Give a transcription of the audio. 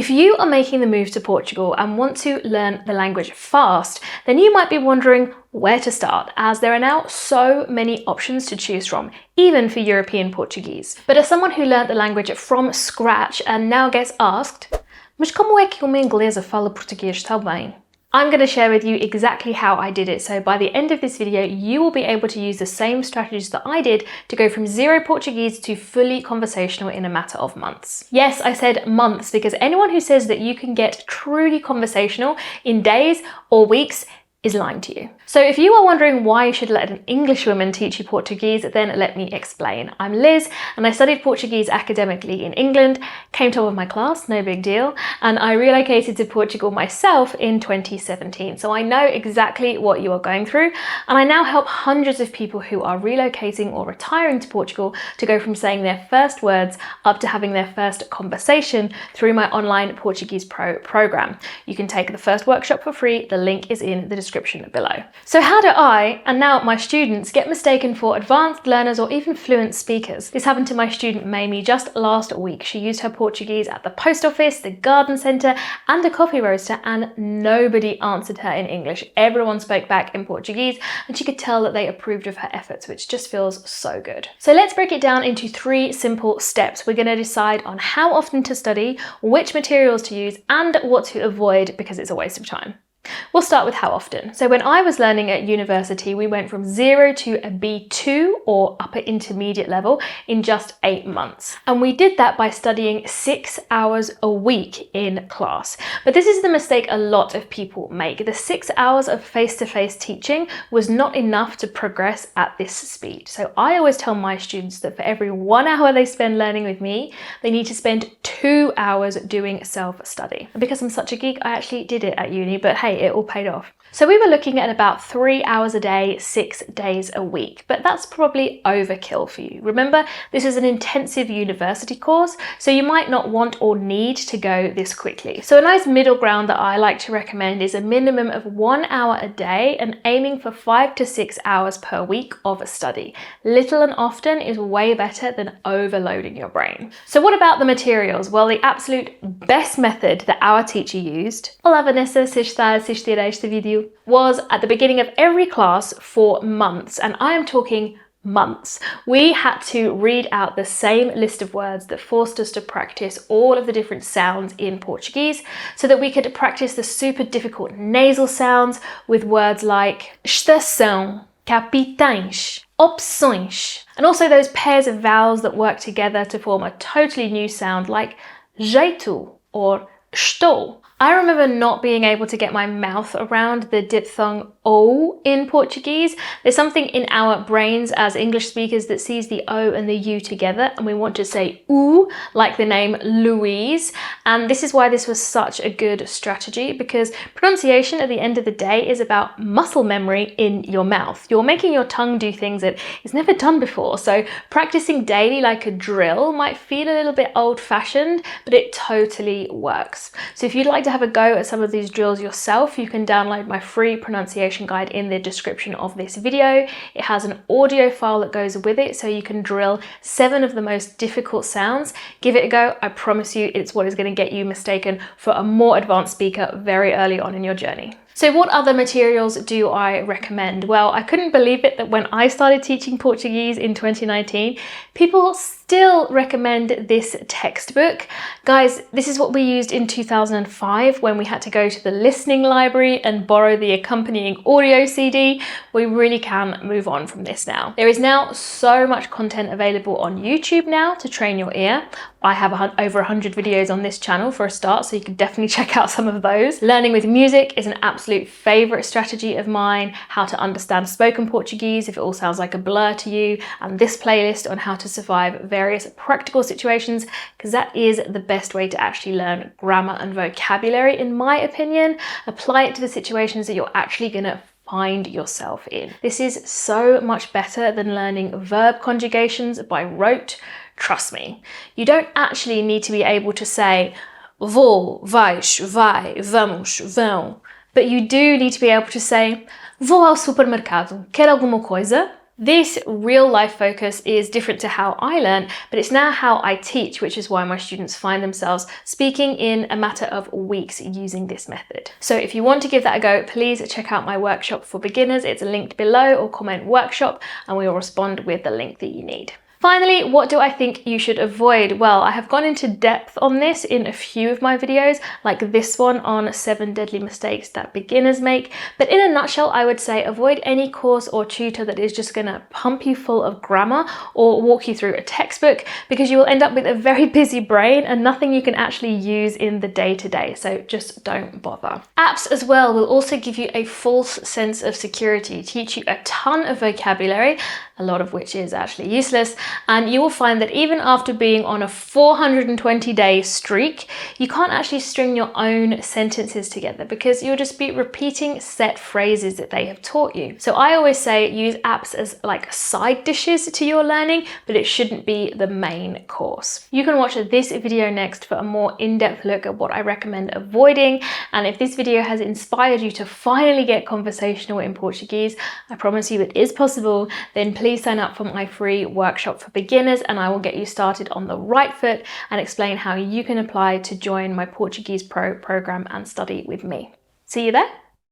If you are making the move to Portugal and want to learn the language fast, then you might be wondering where to start, as there are now so many options to choose from, even for European Portuguese. But as someone who learned the language from scratch and now gets asked, mas como é que uma inglesa fala português tão bem? I'm going to share with you exactly how I did it, so by the end of this video you will be able to use the same strategies that I did to go from zero Portuguese to fully conversational in a matter of months. Yes, I said months, because anyone who says that you can get truly conversational in days or weeks is lying to you. So if you are wondering why you should let an English woman teach you Portuguese, then let me explain. I'm Liz and I studied Portuguese academically in England, came top of my class, no big deal, and I relocated to Portugal myself in 2017. So I know exactly what you are going through, and I now help hundreds of people who are relocating or retiring to Portugal to go from saying their first words up to having their first conversation through my online Portuguese Pro program. You can take the first workshop for free, the link is in the description below. So how do I, and now my students, get mistaken for advanced learners or even fluent speakers? This happened to my student Mamie just last week. She used her Portuguese at the post office, the garden centre and a coffee roaster, and nobody answered her in English. Everyone spoke back in Portuguese and she could tell that they approved of her efforts, which just feels so good. So let's break it down into 3 simple steps. We're going to decide on how often to study, which materials to use and what to avoid, because it's a waste of time. We'll start with how often. So when I was learning at university, we went from 0 to a B2 or upper intermediate level in just 8 months. And we did that by studying 6 hours a week in class. But this is the mistake a lot of people make. The 6 hours of face-to-face teaching was not enough to progress at this speed. So I always tell my students that for every 1 hour they spend learning with me, they need to spend 2 hours doing self-study. And because I'm such a geek, I actually did it at uni, but hey, it all paid off. So we were looking at about 3 hours a day, 6 days a week, but that's probably overkill for you. Remember, this is an intensive university course, so you might not want or need to go this quickly. So a nice middle ground that I like to recommend is a minimum of 1 hour a day and aiming for 5 to 6 hours per week of study. Little and often is way better than overloading your brain. So what about the materials? Well, the absolute best method that our teacher used, Olá Vanessa, se está a assistir a este vídeo, was at the beginning of every class for months, and I am talking months. We had to read out the same list of words that forced us to practice all of the different sounds in Portuguese so that we could practice the super difficult nasal sounds with words like estação, capitães, opções, and also those pairs of vowels that work together to form a totally new sound like jeito or estou. I remember not being able to get my mouth around the diphthong O in Portuguese. There's something in our brains as English speakers that sees the O and the U together, and we want to say oo, like the name Louise. And this is why this was such a good strategy, because pronunciation at the end of the day is about muscle memory in your mouth. You're making your tongue do things that it's never done before. So practicing daily like a drill might feel a little bit old-fashioned, but it totally works. So if you'd like to have a go at some of these drills yourself, you can download my free pronunciation guide in the description of this video. It has an audio file that goes with it, so you can drill 7 of the most difficult sounds. Give it a go. I promise you it's what is going to get you mistaken for a more advanced speaker very early on in your journey. So what other materials do I recommend? Well, I couldn't believe it that when I started teaching Portuguese in 2019, people still recommend this textbook. Guys, this is what we used in 2005 when we had to go to the listening library and borrow the accompanying audio CD. We really can move on from this now. There is now so much content available on YouTube now to train your ear. I have over 100 videos on this channel for a start, so you can definitely check out some of those. Learning with music is an absolute favorite strategy of mine. How to understand spoken Portuguese if it all sounds like a blur to you, and this playlist on how to survive various practical situations, because that is the best way to actually learn grammar and vocabulary, in my opinion. Apply it to the situations that you're actually gonna find yourself in. This is so much better than learning verb conjugations by rote. Trust me. You don't actually need to be able to say vou, vais, vai, vamos, vão, but you do need to be able to say vou ao supermercado, quer alguma coisa? This real life focus is different to how I learn, but it's now how I teach, which is why my students find themselves speaking in a matter of weeks using this method. So if you want to give that a go, please check out my workshop for beginners. It's linked below, or comment workshop and we will respond with the link that you need. Finally, what do I think you should avoid? Well, I have gone into depth on this in a few of my videos, like this one on 7 deadly mistakes that beginners make. But in a nutshell, I would say avoid any course or tutor that is just gonna pump you full of grammar or walk you through a textbook, because you will end up with a very busy brain and nothing you can actually use in the day-to-day. So just don't bother. Apps as well will also give you a false sense of security, teach you a ton of vocabulary, a lot of which is actually useless. And you will find that even after being on a 420-day streak, you can't actually string your own sentences together because you'll just be repeating set phrases that they have taught you. So I always say use apps as like side dishes to your learning, but it shouldn't be the main course. You can watch this video next for a more in-depth look at what I recommend avoiding. And if this video has inspired you to finally get conversational in Portuguese, I promise you it is possible, then please sign up for my free workshop for beginners and I will get you started on the right foot and explain how you can apply to join my Portuguese Pro program and study with me. See you there.